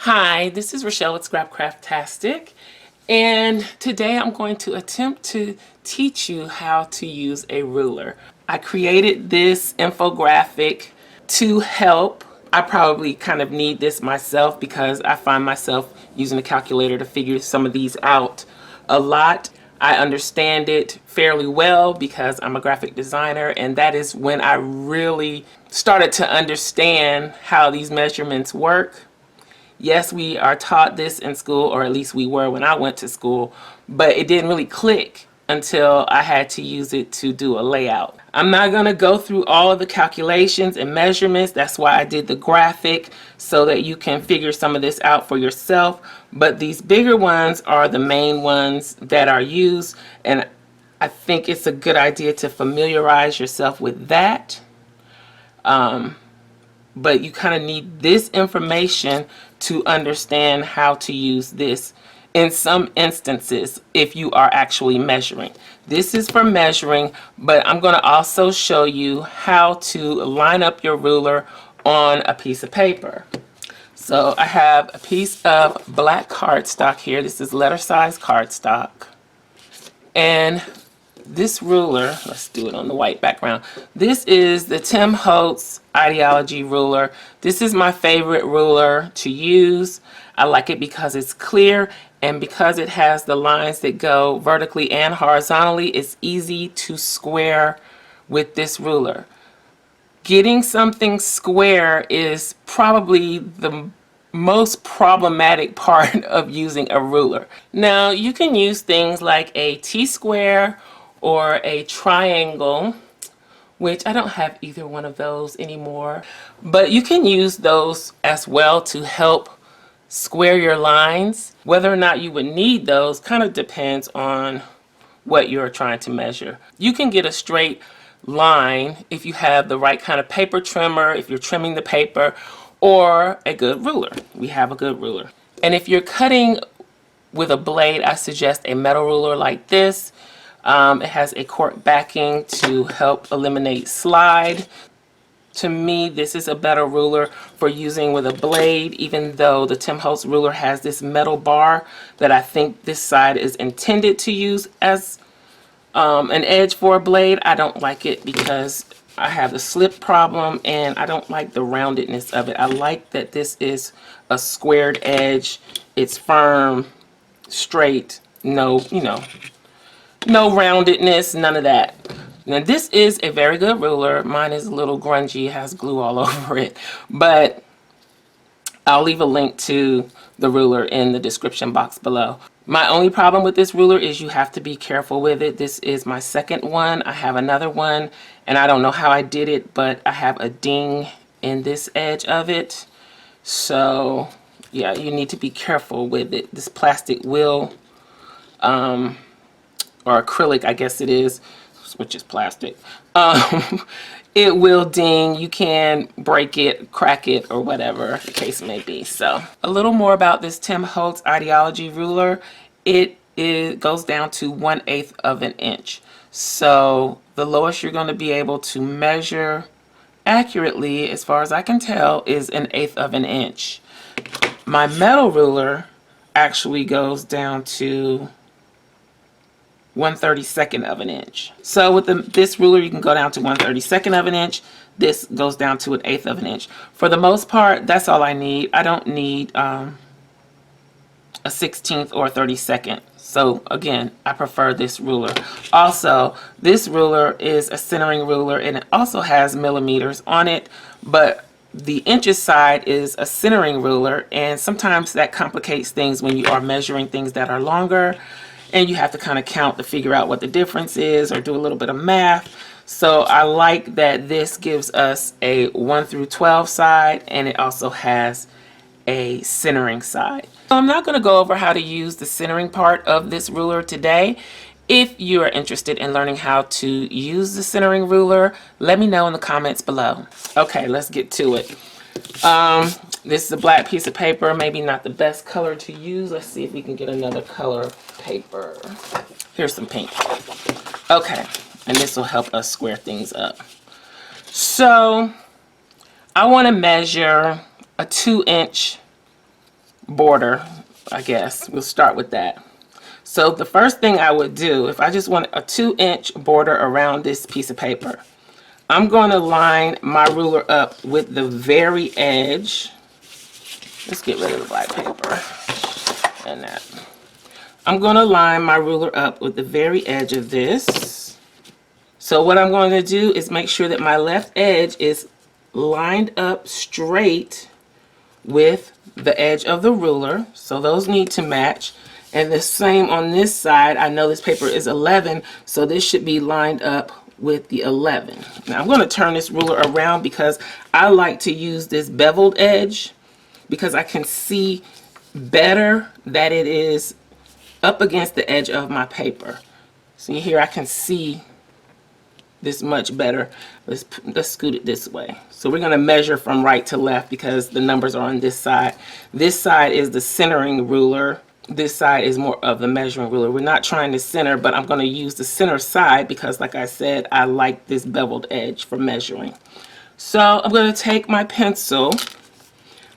Hi, this is Rachelle with Scrapcraftastic, and today I'm going to attempt to teach you how to use a ruler. I created this infographic to help. I probably kind of need this myself because I find myself using a calculator to figure some of these out a lot. I understand it fairly well because I'm a graphic designer, and that is when I really started to understand how these measurements work. Yes, we are taught this in school, or at least we were when I went to school, but it didn't really click until I had to use it to do a layout. I'm not going to go through all of the calculations and measurements. That's why I did the graphic, so that you can figure some of this out for yourself. But these bigger ones are the main ones that are used, and I think it's a good idea to familiarize yourself with that. But you kind of need this information to understand how to use this in some instances if you are actually measuring. This is for measuring, but I'm going to also show you how to line up your ruler on a piece of paper. So I have a piece of black cardstock here. This is letter size cardstock. And this ruler, let's do it on the white background. This is the Tim Holtz Ideology ruler. This is my favorite ruler to use. I like it because it's clear and because it has the lines that go vertically and horizontally. It's easy to square with this ruler. Getting something square is probably the most problematic part of using a ruler. Now, you can use things like a T-square or a triangle, which I don't have either one of those anymore, but you can use those as well to help square your lines. Whether or not you would need those kind of depends on what you're trying to measure. You can get a straight line if you have the right kind of paper trimmer, if you're trimming the paper, or a good ruler. We have a good ruler. And if you're cutting with a blade, I suggest a metal ruler like this. It has a cork backing to help eliminate slide. To me, this is a better ruler for using with a blade, even though the Tim Holtz ruler has this metal bar that I think this side is intended to use as an edge for a blade. I don't like it because I have the slip problem and I don't like the roundedness of it. I like that this is a squared edge. It's firm, straight, no roundedness, none of that. Now this is a very good ruler. Mine is a little grungy, it has glue all over it, but I'll leave a link to the ruler in the description box below. My only problem with this ruler is you have to be careful with it. This is my second one. I have another one and I don't know how I did it, but I have a ding in this edge of it. So yeah, you need to be careful with it. This plastic will or acrylic, I guess it is, which is plastic. It will ding. You can break it, crack it, or whatever the case may be. So a little more about this Tim Holtz Ideology ruler. It goes down to 1/8 of an inch. So the lowest you're going to be able to measure accurately, as far as I can tell, is 1/8 of an inch. My metal ruler actually goes down to 1/32 of an inch. So with this ruler, you can go down to 1/32 of an inch. This goes down to 1/8 of an inch. For the most part, that's all I need. I don't need a 16th or 32nd. So again, I prefer this ruler. Also, this ruler is a centering ruler and it also has millimeters on it, but the inches side is a centering ruler, and sometimes that complicates things when you are measuring things that are longer. And you have to kind of count to figure out what the difference is or do a little bit of math. So I like that this gives us a 1 through 12 side, and it also has a centering side. So I'm not going to go over how to use the centering part of this ruler today. If you are interested in learning how to use the centering ruler, let me know in the comments below. Okay, let's get to it. This is a black piece of paper, maybe not the best color to use. Let's see if we can get another color paper. Here's some pink. Okay, and this will help us square things up. So I want to measure a 2-inch border, I guess. We'll start with that. So the first thing I would do, if I just want a 2-inch border around this piece of paper, I'm going to line my ruler up with the very edge. Let's get rid of the black paper and that. I'm going to line my ruler up with the very edge of this. So what I'm going to do is make sure that my left edge is lined up straight with the edge of the ruler. So those need to match. And the same on this side. I know this paper is 11, so this should be lined up with the 11. Now I'm going to turn this ruler around because I like to use this beveled edge because I can see better that it is up against the edge of my paper. See here, I can see this much better. Let's scoot it this way. So we're going to measure from right to left because the numbers are on this side. This side is the centering ruler. This side is more of the measuring ruler. We're not trying to center, but I'm going to use the center side because, like I said, I like this beveled edge for measuring. So I'm going to take my pencil.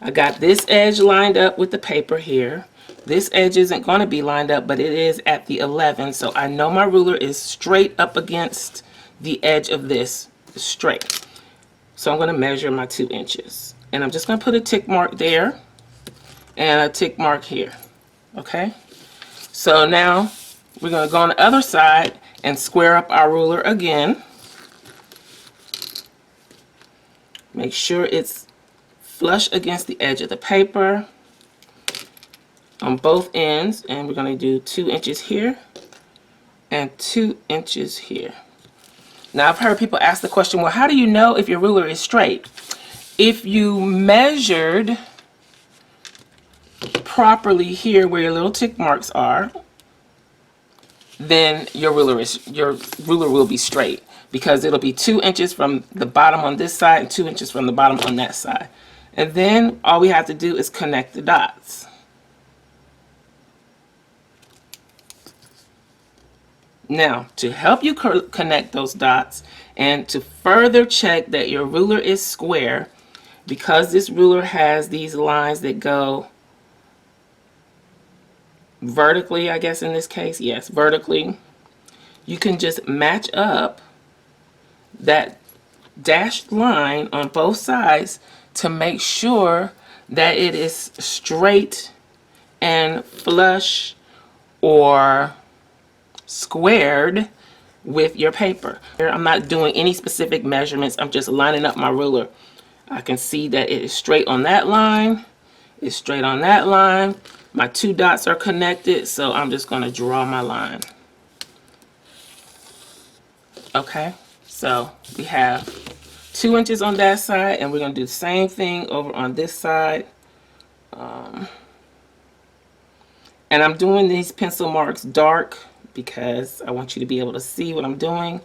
I got this edge lined up with the paper here. This edge isn't going to be lined up, but it is at the 11, so I know my ruler is straight up against the edge of this, straight. So I'm going to measure my 2 inches. And I'm just going to put a tick mark there and a tick mark here. Okay? So now we're going to go on the other side and square up our ruler again. Make sure it's flush against the edge of the paper on both ends, and we're going to do 2 inches here and 2 inches here. Now I've heard people ask the question, well, how do you know if your ruler is straight? If you measured properly here where your little tick marks are, then your ruler will be straight because it'll be 2 inches from the bottom on this side and 2 inches from the bottom on that side. And then all we have to do is connect the dots. Now, to help you connect those dots and to further check that your ruler is square, because this ruler has these lines that go vertically, I guess in this case, yes, vertically, you can just match up that dashed line on both sides to make sure that it is straight and flush or squared with your paper. Here, I'm not doing any specific measurements. I'm just lining up my ruler. I can see that it is straight on that line. It's straight on that line. My 2 dots are connected, so I'm just going to draw my line. Okay, so we have 2 inches on that side, and we're going to do the same thing over on this side. And I'm doing these pencil marks dark because I want you to be able to see what I'm doing.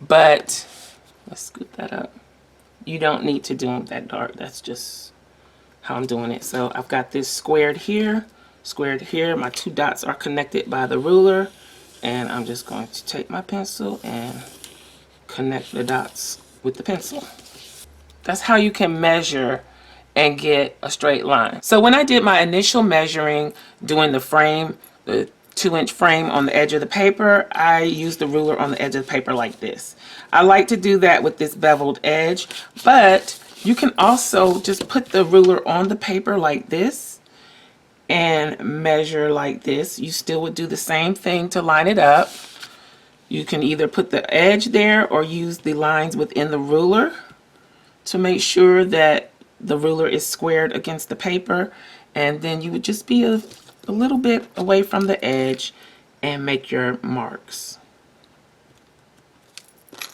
But let's scoot that up. You don't need to do them that dark. That's just how I'm doing it. So I've got this squared here, squared here. My 2 dots are connected by the ruler. And I'm just going to take my pencil and connect the dots with the pencil. That's how you can measure and get a straight line. So when I did my initial measuring, doing the frame, the 2-inch frame on the edge of the paper, I used the ruler on the edge of the paper like this. I like to do that with this beveled edge, but you can also just put the ruler on the paper like this and measure like this. You still would do the same thing to line it up. You can either put the edge there or use the lines within the ruler to make sure that the ruler is squared against the paper, and then you would just be a little bit away from the edge and make your marks.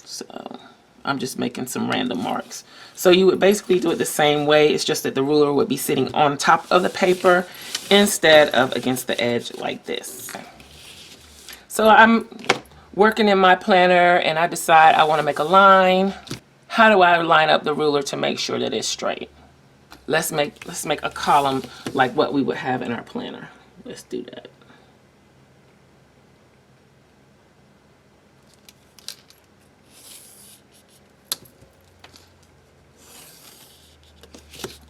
So I'm just making some random marks. So you would basically do it the same way. It's just that the ruler would be sitting on top of the paper instead of against the edge like this. So I'm working in my planner and I decide I want to make a line. How do I line up the ruler to make sure that it's straight? Let's make a column like what we would have in our planner. Let's do that.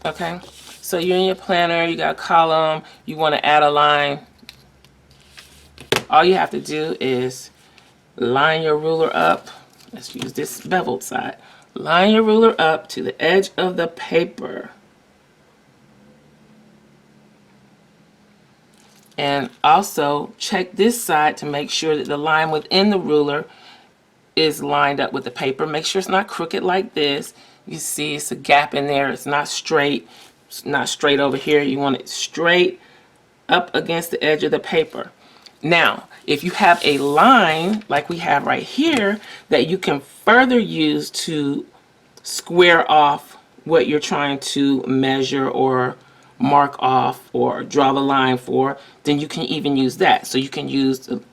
Okay, So you're in your planner, you got a column, you want to add a line. All you have to do is line your ruler up. Let's use this beveled side. Line your ruler up to the edge of the paper. And also check this side to make sure that the line within the ruler is lined up with the paper. Make sure it's not crooked like this. You see it's a gap in there. It's not straight. It's not straight over here. You want it straight up against the edge of the paper. Now, if you have a line like we have right here that you can further use to square off what you're trying to measure or mark off or draw the line for, then you can even use that. So you can use the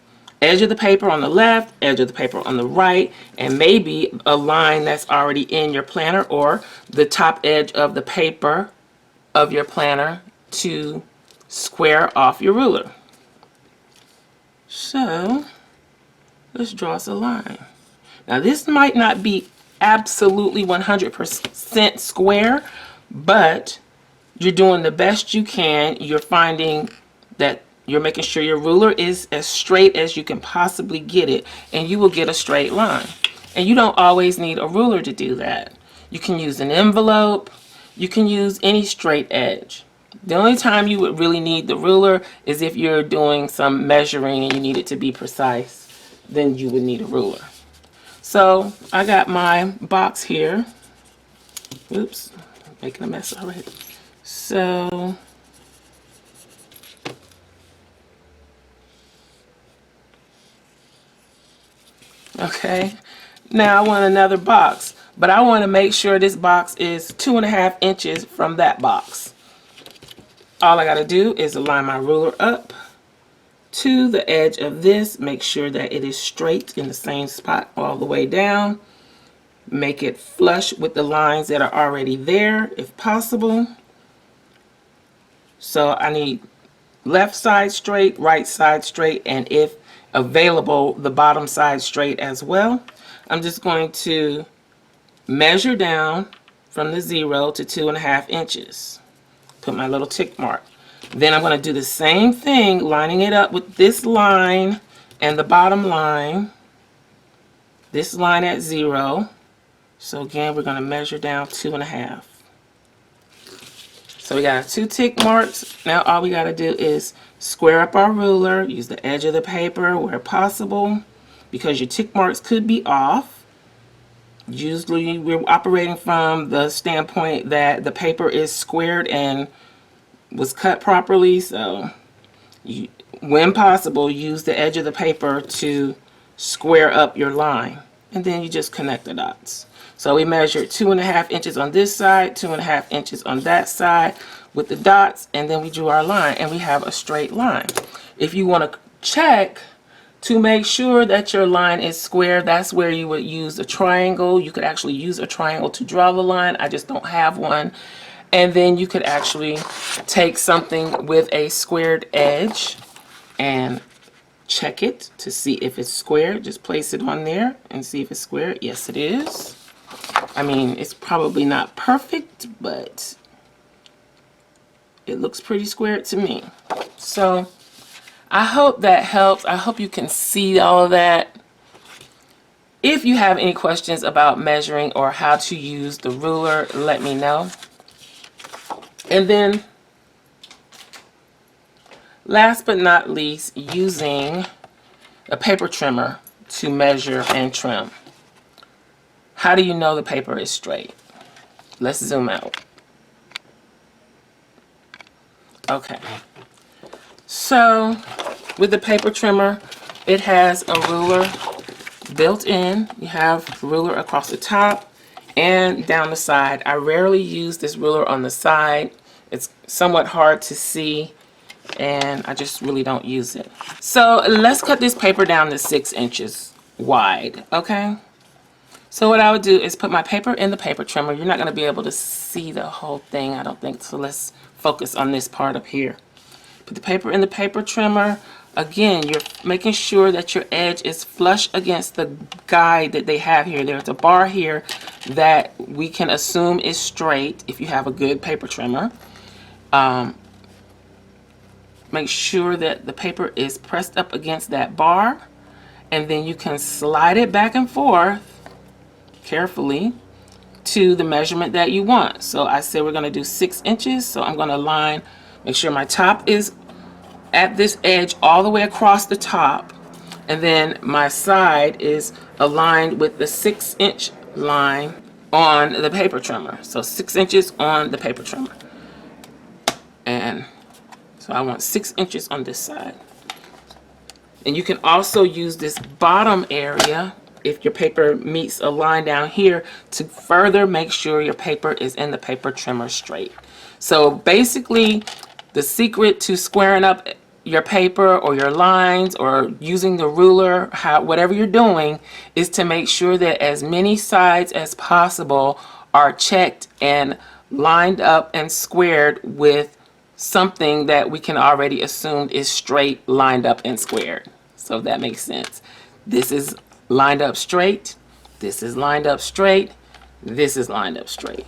edge of the paper on the left, edge of the paper on the right, and maybe a line that's already in your planner or the top edge of the paper of your planner to square off your ruler. So let's draw us a line. Now this might not be absolutely 100% square, but you're doing the best you can. You're finding that you're making sure your ruler is as straight as you can possibly get it, and you will get a straight line. And you don't always need a ruler to do that. You can use an envelope. You can use any straight edge. The only time you would really need the ruler is if you're doing some measuring and you need it to be precise. Then you would need a ruler. So I got my box here. Oops, making a mess already. So okay, now I want another box, but I want to make sure this box is 2.5 inches from that box. All I got to do is align my ruler up to the edge of this, make sure that it is straight in the same spot all the way down. Make it flush with the lines that are already there if possible. So I need left side straight, right side straight, and if available, the bottom side straight as well. I'm just going to measure down from the 0 to 2.5 inches. Put my little tick mark. Then I'm going to do the same thing, lining it up with this line and the bottom line. This line at 0. So again, we're going to measure down 2.5. So we got 2 tick marks. Now all we got to do is square up our ruler, use the edge of the paper where possible, because your tick marks could be off. Usually we're operating from the standpoint that the paper is squared and was cut properly, so when possible, use the edge of the paper to square up your line, and then you just connect the dots. So we measured 2.5 inches on this side, 2.5 inches on that side with the dots, and then we drew our line, and we have a straight line. If you want to check to make sure that your line is square, that's where you would use a triangle. You could actually use a triangle to draw the line. I just don't have one. And then you could actually take something with a squared edge and check it to see if it's square. Just place it on there and see if it's square. Yes, it is. I mean, it's probably not perfect, but it looks pretty square to me. So I hope that helps. I hope you can see all of that. If you have any questions about measuring or how to use the ruler, let me know. And then last but not least, using a paper trimmer to measure and trim. How do you know the paper is straight? Let's zoom out. Okay. So with the paper trimmer, it has a ruler built in. You have a ruler across the top and down the side. I rarely use this ruler on the side. It's somewhat hard to see, and I just really don't use it. So let's cut this paper down to 6 inches wide, okay? So what I would do is put my paper in the paper trimmer. You're not going to be able to see the whole thing, I don't think, so let's focus on this part up here. Put the paper in the paper trimmer. Again, you're making sure that your edge is flush against the guide that they have here. There's a bar here that we can assume is straight if you have a good paper trimmer. Make sure that the paper is pressed up against that bar, and then you can slide it back and forth carefully to the measurement that you want. So I said we're going to do 6 inches, so I'm going to line, make sure my top is at this edge all the way across the top, and then my side is aligned with the 6-inch line on the paper trimmer. So 6 inches on the paper trimmer, and so I want 6 inches on this side. And you can also use this bottom area if your paper meets a line down here to further make sure your paper is in the paper trimmer straight. So basically, the secret to squaring up your paper or your lines or using the ruler, whatever you're doing, is to make sure that as many sides as possible are checked and lined up and squared with something that we can already assume is straight, lined up, and squared. So if that makes sense. This is lined up straight. This is lined up straight. This is lined up straight.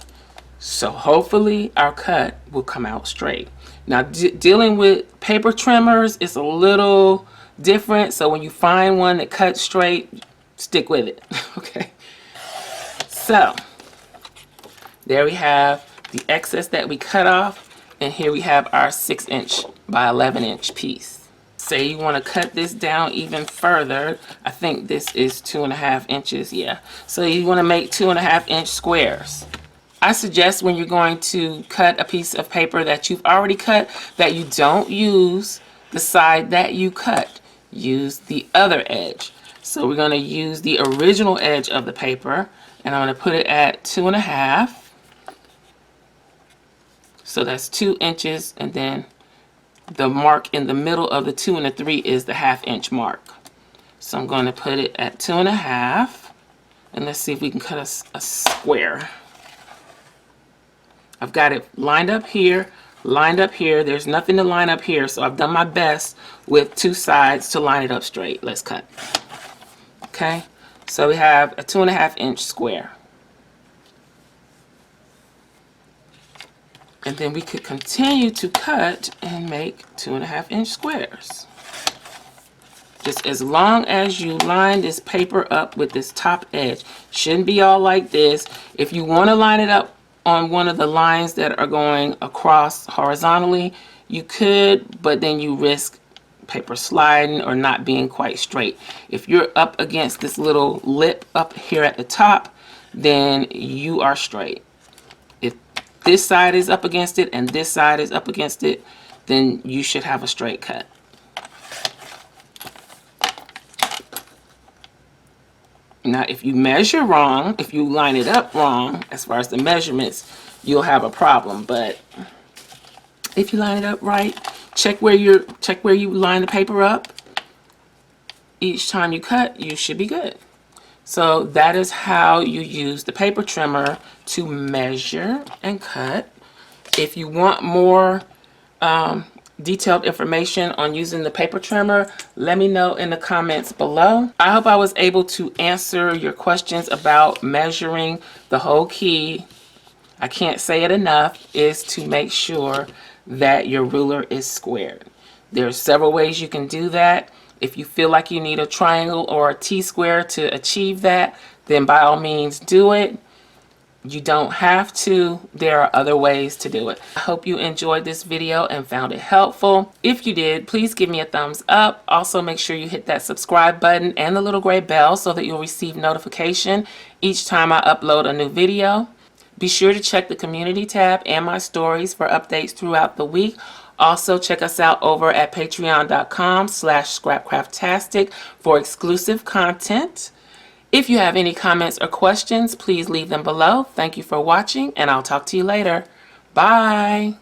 So hopefully our cut will come out straight. Now dealing with paper trimmers is a little different. So when you find one that cuts straight, stick with it. Okay. So there we have the excess that we cut off. And here we have our 6-inch by 11-inch piece. Say you want to cut this down even further. I think this is 2.5 inches. Yeah. So you want to make 2.5-inch squares. I suggest when you're going to cut a piece of paper that you've already cut that you don't use the side that you cut. Use the other edge. So we're going to use the original edge of the paper, and I'm going to put it at 2.5. So that's 2 inches, and then the mark in the middle of the 2 and the 3 is the 1/2 inch mark. So I'm going to put it at 2.5, and let's see if we can cut a square. I've got it lined up here, lined up here. There's nothing to line up here, so I've done my best with 2 sides to line it up straight. Let's cut. Okay, so we have a 2.5-inch square. And then we could continue to cut and make 2.5-inch squares. Just as long as you line this paper up with this top edge. Shouldn't be all like this. If you want to line it up on one of the lines that are going across horizontally, you could, but then you risk paper sliding or not being quite straight. If you're up against this little lip up here at the top, then you are straight. If this side is up against it and this side is up against it, then you should have a straight cut. Now, if you measure wrong, if you line it up wrong, as far as the measurements, you'll have a problem. But if you line it up right, check where you line the paper up. Each time you cut, you should be good. So that is how you use the paper trimmer to measure and cut. If you want more detailed information on using the paper trimmer, let me know in the comments below. I hope I was able to answer your questions about measuring. The whole key, I can't say it enough, is to make sure that your ruler is squared. There are several ways you can do that. If you feel like you need a triangle or a T-square to achieve that, then by all means do it. You don't have to. There are other ways to do it. I hope you enjoyed this video and found it helpful. If you did, please give me a thumbs up. Also, make sure you hit that subscribe button and the little gray bell so that you'll receive notification each time I upload a new video. Be sure to check the community tab and my stories for updates throughout the week. Also, check us out over at patreon.com/Scrapcraftastic for exclusive content. If you have any comments or questions, please leave them below. Thank you for watching, and I'll talk to you later. Bye.